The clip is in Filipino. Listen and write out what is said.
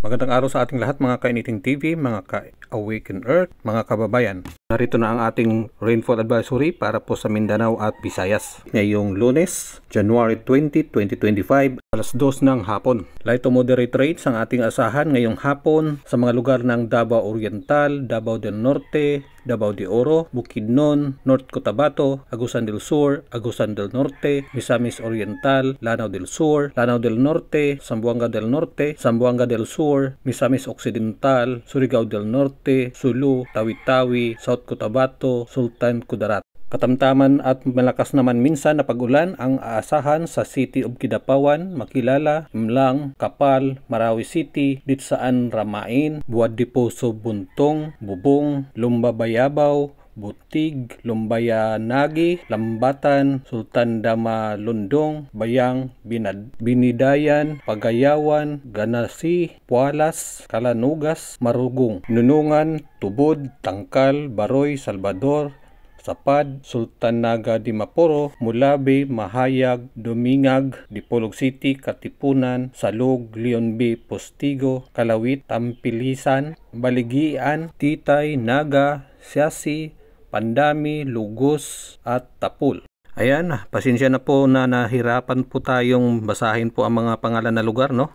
Magandang araw sa ating lahat mga Kainiting TV, mga ka-Awaken Earth, mga kababayan. Narito na ang ating rainfall advisory para po sa Mindanao at Visayas. Ngayong Lunes, January 20, 2025, alas 2 ng hapon. Light to moderate rains ang ating asahan ngayong hapon sa mga lugar ng Davao Oriental, Davao del Norte, Davao de Oro, Bukidnon, North Cotabato, Agusan del Sur, Agusan del Norte, Misamis Oriental, Lanao del Sur, Lanao del Norte, Zamboanga del Norte, Zamboanga del Sur, Misamis Occidental, Surigao del Norte, Sulu, Tawi-Tawi, South Cotabato, Sultan Kudarat. Katamtaman at malakas naman minsan na pag-ulan ang aasahan sa City of Kidapawan, Makilala, Imlang, Kapal, Marawi City, Ditsaan, Ramain, Buad de Poso, Buntong, Bubong, Lumba Bayabaw, Butig, Lumbayanagi, Lambatan, Sultan Dama Lundong, Bayang, Binidayan, Pagayawan, Ganasi, Pualas, Kalanugas, Marugong, Nunungan, Tubod, Tangkal, Baroy, Salvador, Sapad, Sultan Naga di Maporo, Mulabi, Mahayag, Dumingag, Dipolog City, Katipunan, Salug, Leon B, Postigo, Kalawit, Tampilisan, Baligian, Titay, Naga, Siasi, Pandami, Lugos at Tapul. Ayan, pasensya na po na nahirapan po tayong basahin po ang mga pangalan na lugar, no?